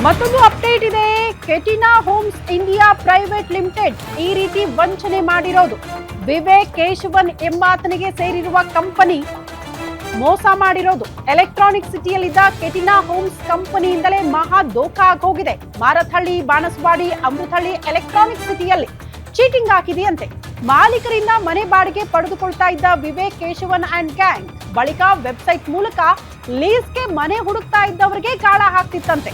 ಮತ್ತೊಂದು ಅಪ್ಡೇಟ್ ಇದೆ. ಕೆಟಿನಾ homes India private limited ಈ ರೀತಿ ವಂಚನೆ ಮಾಡಿರೋದು. ವಿವೇಕ್ ಕೇಶವನ್ ಎಂಬಾತನಿಗೆ ಸೇರಿರುವ ಕಂಪನಿ ಮೋಸ ಮಾಡಿರೋದು. ಎಲೆಕ್ಟ್ರಾನಿಕ್ ಸಿಟಿಯಲ್ಲಿದ್ದ ಕೆಟಿನಾ ಹೋಮ್ಸ್ ಕಂಪನಿಯಿಂದಲೇ ಮಹಾ ದೋಖಾ ಆಗೋಗಿದೆ. ಮಾರತ್ಹಳ್ಳಿ, ಬಾಣಸವಾಡಿ, ಅಮೃತಹಳ್ಳಿ ಎಲೆಕ್ಟ್ರಾನಿಕ್ ಸಿಟಿಯಲ್ಲಿ ಚೀಟಿಂಗ್ ಹಾಕಿದೆಯಂತೆ. ಮಾಲೀಕರಿಂದ ಮನೆ ಬಾಡಿಗೆ ಪಡೆದುಕೊಳ್ತಾ ಇದ್ದ ವಿವೇಕ್ ಕೇಶವನ್ ಅಂಡ್ ಗ್ಯಾಂಗ್ ಬಳಿಕ ವೆಬ್ಸೈಟ್ ಮೂಲಕ ಲೀಸ್ಗೆ ಮನೆ ಹುಡುಕ್ತಾ ಇದ್ದವರಿಗೆ ಗಾಳ ಹಾಕ್ತಿತ್ತಂತೆ.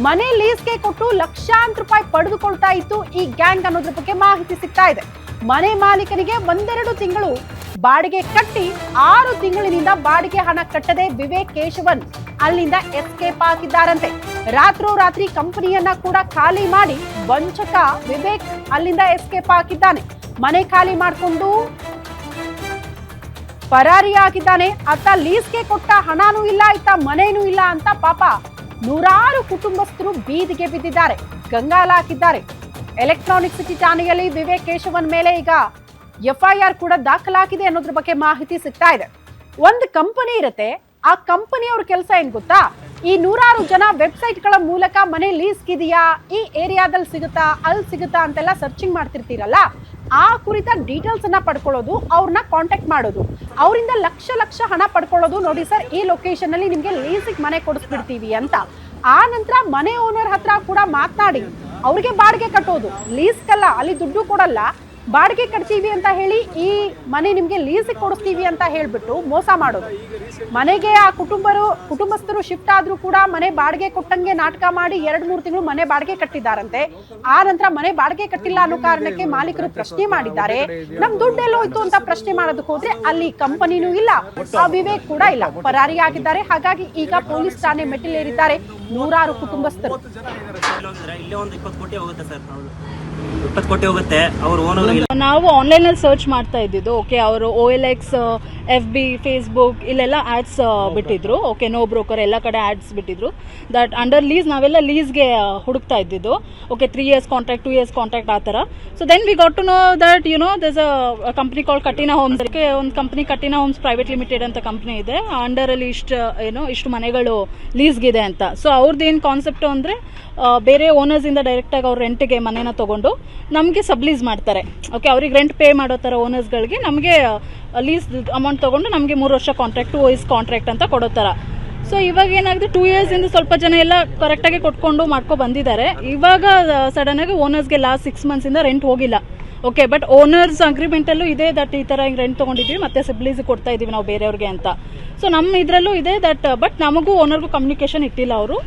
ಮನೆ ಲೀಸ್ಗೆ ಕೊಟ್ಟು ಲಕ್ಷಾಂತರ ರೂಪಾಯಿ ಪಡೆದುಕೊಳ್ತಾ ಇತ್ತು ಈ ಗ್ಯಾಂಗ್ ಅನ್ನೋದ್ರ ಬಗ್ಗೆ ಮಾಹಿತಿ ಸಿಗ್ತಾ ಇದೆ. ಮನೆ ಮಾಲೀಕನಿಗೆ ಒಂದೆರಡು ತಿಂಗಳು ಬಾಡಿಗೆ ಕಟ್ಟಿ 6 ತಿಂಗಳಿನಿಂದ ಬಾಡಿಗೆ ಹಣ ಕಟ್ಟದೆ ವಿವೇಕ್ ಕೇಶವನ್ ಅಲ್ಲಿಂದ ಎಸ್ಕೇಪ್ ಆಗಿದ್ದಾರಂತೆ. ರಾತ್ರೋರಾತ್ರಿ ಕಂಪನಿಯನ್ನ ಕೂಡ ಖಾಲಿ ಮಾಡಿ ವಂಚಕ ವಿವೇಕ್ ಅಲ್ಲಿಂದ ಎಸ್ಕೇಪ್ ಆಗಿದ್ದಾನೆ. ಮನೆ ಖಾಲಿ ಮಾಡಿಕೊಂಡು ಪರಾರಿಯಾಗಿದ್ದಾನೆ. ಅತ್ತ ಲೀಸ್ಗೆ ಕೊಟ್ಟ ಹಣನೂ ಇಲ್ಲ, ಇತ್ತ ಮನೇನೂ ಇಲ್ಲ ಅಂತ ಪಾಪ ನೂರಾರು ಕುಟುಂಬಸ್ಥರು ಬೀದಿಗೆ ಬಿದ್ದಿದ್ದಾರೆ, ಗಂಗಾಲ ಹಾಕಿದ್ದಾರೆ. ಎಲೆಕ್ಟ್ರಾನಿಕ್ ಸಿಟಿ ಠಾಣೆಯಲ್ಲಿ ವಿವೇಕ್ ಕೇಶವನ್ ಮೇಲೆ ಈಗ FIR ಕೂಡ ದಾಖಲಾಗಿದೆ ಅನ್ನೋದ್ರ ಬಗ್ಗೆ ಮಾಹಿತಿ ಸಿಗ್ತಾ ಇದೆ. ಒಂದು ಕಂಪನಿ ಇರುತ್ತೆ, ಆ ಕಂಪನಿಯವ್ರ ಕೆಲಸ ಏನ್ ಗೊತ್ತಾ, ಈ ನೂರಾರು ಜನ ವೆಬ್ಸೈಟ್ಗಳ ಮೂಲಕ ಮನೆ ಲೀಸ್ಗಿದೆಯಾ, ಈ ಏರಿಯಾದಲ್ಲಿ ಸಿಗುತ್ತಾ, ಅಲ್ಲಿ ಸಿಗುತ್ತಾ ಅಂತೆಲ್ಲ ಸರ್ಚಿಂಗ್ ಮಾಡ್ತಿರ್ತೀರಲ್ಲ, ಆ ಕುರಿತ ಡೀಟೇಲ್ಸ್ ಅನ್ನ ಪಡ್ಕೊಳ್ಳೋದು, ಅವ್ರನ್ನ ಕಾಂಟ್ಯಾಕ್ಟ್ ಮಾಡೋದು, ಅವರಿಂದ ಲಕ್ಷ ಹಣ ಪಡ್ಕೊಳ್ಳೋದು. ನೋಡಿ ಸರ್, ಈ ಲೊಕೇಶನ್ ಅಲ್ಲಿ ನಿಮ್ಗೆ ಲೀಸಿಗೆ ಮನೆ ಕೊಡಿಸ್ಬಿಡ್ತೀವಿ ಅಂತ. ಆ ನಂತರ ಮನೆ ಓನರ್ ಹತ್ರ ಕೂಡ ಮಾತನಾಡಿ ಅವ್ರಿಗೆ ಬಾಡಿಗೆ ಕಟ್ಟೋದು. ಲೀಸ್ಗಲ್ಲ, ಅಲ್ಲಿ ದುಡ್ಡು ಕೊಡಲ್ಲ, ಬಾಡಿಗೆ ಕಟ್ತೀವಿ ಅಂತ ಹೇಳಿ ಈ ಮನೆ ನಿಮ್ಗೆ ಲೀಸಿಗೆ ಕೊಡಿಸ್ತೀವಿ ಅಂತ ಹೇಳ್ಬಿಟ್ಟು ಮೋಸ ಮಾಡೋದು. ಮನೆಗೆ ಆ ಕುಟುಂಬಸ್ಥರು ಶಿಫ್ಟ್ ಆದ್ರೂ ಕೂಡ ಮನೆ ಬಾಡಿಗೆ ಕೊಟ್ಟಂಗೆ ನಾಟಕ ಮಾಡಿ 2-3 ತಿಂಗಳು ಮನೆ ಬಾಡಿಗೆ ಕಟ್ಟಿದ್ದಾರಂತೆ. ಆ ನಂತರ ಮನೆ ಬಾಡಿಗೆ ಕಟ್ಟಿಲ್ಲ ಅನ್ನೋ ಕಾರಣಕ್ಕೆ ಮಾಲೀಕರು ಪ್ರಶ್ನೆ ಮಾಡಿದ್ದಾರೆ. ನಮ್ ದುಡ್ಡು ಎಲ್ಲೋಯ್ತು ಅಂತ ಪ್ರಶ್ನೆ ಮಾಡೋದಕ್ಕೆ ಹೋದ್ರೆ ಅಲ್ಲಿ ಕಂಪನಿನೂ ಇಲ್ಲ, ಆ ವಿವೇಕ್ ಕೂಡ ಇಲ್ಲ, ಪರಾರಿಯಾಗಿದ್ದಾರೆ. ಹಾಗಾಗಿ ಈಗ ಪೊಲೀಸ್ ಠಾಣೆ ಮೆಟ್ಟಿಲೇರಿದ್ದಾರೆ ನೂರಾರು ಕುಟುಂಬಸ್ಥರು. 20 ಕೋಟಿ ಹೋಗುತ್ತೆ. ನಾವು ಆನ್ಲೈನ್ ಅಲ್ಲಿ ಸರ್ಚ್ ಮಾಡ್ತಾ ಇದ್ದಿದ್ದು. ಓಕೆ, ಅವರು OLX, FB, ಫೇಸ್ಬುಕ್ ಇಲ್ಲೆಲ್ಲ ಆಡ್ಸ್ ಬಿಟ್ಟಿದ್ರು. ಓಕೆ, ನೋ ಬ್ರೋಕರ್ ಎಲ್ಲ ಕಡೆ ಆಡ್ಸ್ ಬಿಟ್ಟಿದ್ರು. ದಟ್ ಅಂಡರ್ ಲೀಸ್ ನಾವೆಲ್ಲ ಲೀಸ್ಗೆ ಹುಡುಕ್ತಾ ಇದ್ದಿದ್ದು. Okay, 3 years contract, 2 years contract ಆ ಥರ. So then we got to know that there's a company call Katina homes. ಒಂದು company Katina homes private limited ಅಂತ ಕಂಪ್ನಿ ಇದೆ. ಅಂಡರ್ ಅಲ್ಲಿ ಇಷ್ಟು ಮನೆಗಳು ಲೀಸ್ಗಿದೆ ಅಂತ. ಸೊ ಅವ್ರದ್ದು ಏನು ಕಾನ್ಸೆಪ್ಟು ಅಂದರೆ, ಬೇರೆ ಓನರ್ಸ್ ಇಂದ ಡೈರೆಕ್ಟ್ ಆಗಿ ಅವ್ರ ರೆಂಟ್ಗೆ ಮನೇನ ತಗೊಂಡು ನಮಗೆ ಸಬ್ಲೀಸ್ ಮಾಡ್ತಾರೆ. ಓಕೆ, ಅವ್ರಿಗೆ ರೆಂಟ್ ಪೇ ಮಾಡೋ ಥರ ಓನರ್ಸ್ಗಳಿಗೆ ನಮಗೆ ಲೀಸ್ ಅಮೌಂಟ್ ತಗೊಂಡು ನಮಗೆ 3 ವರ್ಷ ಕಾಂಟ್ರಾಕ್ಟ್, 2 years ಕಾಂಟ್ರಾಕ್ಟ್ ಅಂತ ಕೊಡೋ ಥರ. ಸೊ ಇವಾಗ ಏನಾಗಿದೆ, 2 years ಇಂದ ಸ್ವಲ್ಪ ಜನ ಎಲ್ಲ ಕರೆಕ್ಟಾಗಿ ಕೊಟ್ಕೊಂಡು ಮಾಡ್ಕೊ ಬಂದಿದ್ದಾರೆ. ಇವಾಗ ಸಡನ್ ಆಗಿ ಓನರ್ಸ್ಗೆ ಲಾಸ್ಟ್ 6 months ಇಂದ ರೆಂಟ್ ಹೋಗಿಲ್ಲ. ಓಕೆ, ಬಟ್ ಓನರ್ಸ್ ಅಗ್ರಿಮೆಂಟಲ್ಲೂ ಇದೆ ದಟ್ ಈ ಥರ ರೆಂಟ್ ತೊಗೊಂಡಿದ್ದೀವಿ ಮತ್ತೆ ಸಬ್ಲೀಸ್ ಕೊಡ್ತಾ ಇದ್ದೀವಿ ನಾವು ಬೇರೆಯವ್ರಿಗೆ ಅಂತ. ಸೊ ನಮ್ಮ ಇದರಲ್ಲೂ ಇದೆ ದಟ್, ಬಟ್ ನಮಗೂ ಓನರ್ಗೂ ಕಮ್ಯುನಿಕೇಷನ್ ಇಟ್ಟಿಲ್ಲ ಅವರು.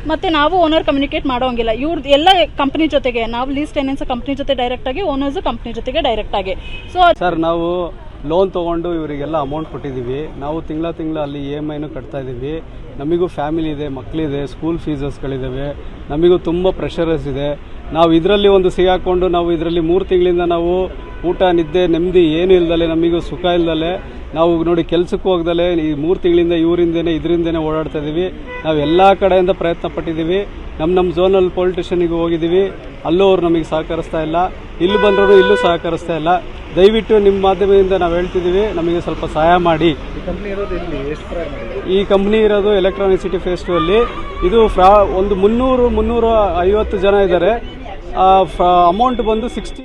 ಮತ್ತೆ ನಾವು ಓನರ್ ಕಮ್ಯುನಿಕೇಟ್ ಮಾಡೋಂಗಿಲ್ಲ. ಇವ್ರದ್ದು ಎಲ್ಲ ಕಂಪ್ನಿ ಜೊತೆಗೆ, ನಾವು ಲೀಸ್ ಟೆನೆನ್ಸ್ ಕಂಪ್ನಿ ಜೊತೆ ಡೈರೆಕ್ಟ್ ಆಗಿ, ಓನರ್ಸ್ ಕಂಪ್ನಿ ಜೊತೆಗೆ ಡೈರೆಕ್ಟ್ ಆಗಿ. ಸೊ ಸರ್, ನಾವು ಲೋನ್ ತೊಗೊಂಡು ಇವರಿಗೆಲ್ಲ ಅಮೌಂಟ್ ಕೊಟ್ಟಿದ್ದೀವಿ. ನಾವು ತಿಂಗಳ ಅಲ್ಲಿ EMIನೂ ಕಟ್ತಾ ಇದ್ದೀವಿ. ನಮಗೂ ಫ್ಯಾಮಿಲಿ ಇದೆ, ಮಕ್ಕಳಿದೆ, ಸ್ಕೂಲ್ ಫೀಸಸ್ಗಳಿದ್ದಾವೆ, ನಮಗೂ ತುಂಬ ಪ್ರೆಷರಸ್ ಇದೆ. ನಾವು ಇದರಲ್ಲಿ ಒಂದು ಸಿಗಾಕೊಂಡು ನಾವು ಇದರಲ್ಲಿ 3 ತಿಂಗಳಿಂದ ನಾವು ಊಟ, ನಿದ್ದೆ, ನೆಮ್ಮದಿ ಏನು ಇಲ್ದಲೆ, ನಮಗೂ ಸುಖ ಇಲ್ದಲೆ, ನಾವು ನೋಡಿ ಕೆಲ್ಸಕ್ಕೆ ಹೋಗ್ದಲೆ ಈ 3 ತಿಂಗಳಿಂದ ಇದರಿಂದನೇ ಓಡಾಡ್ತಾ ಇದ್ದೀವಿ. ನಾವು ಎಲ್ಲ ಕಡೆಯಿಂದ ಪ್ರಯತ್ನ ಪಟ್ಟಿದ್ದೀವಿ. ನಮ್ಮ ಝೋನಲ್ಲಿ ಪೊಲೀಸ್ ಸ್ಟೇಷನ್ಗೆ ಹೋಗಿದ್ದೀವಿ, ಅಲ್ಲೂ ಅವ್ರು ನಮಗೆ ಸಹಕರಿಸ್ತಾ ಇಲ್ಲ. ಇಲ್ಲಿ ಬಂದರೂ ಇಲ್ಲೂ ಸಹಕರಿಸ್ತಾ ಇಲ್ಲ. ದಯವಿಟ್ಟು ನಿಮ್ಮ ಮಾಧ್ಯಮದಿಂದ ನಾವು ಹೇಳ್ತಿದ್ದೀವಿ, ನಮಗೆ ಸ್ವಲ್ಪ ಸಹಾಯ ಮಾಡಿ. ಈ ಕಂಪ್ನಿ ಇರೋದು ಎಲೆಕ್ಟ್ರಾನಿಕ್ ಸಿಟಿ ಫೇಸ್ 2 ಅಲ್ಲಿ. ಇದು ಒಂದು 350 ಜನ ಇದ್ದಾರೆ. ಅಮೌಂಟ್ ಬಂದು 60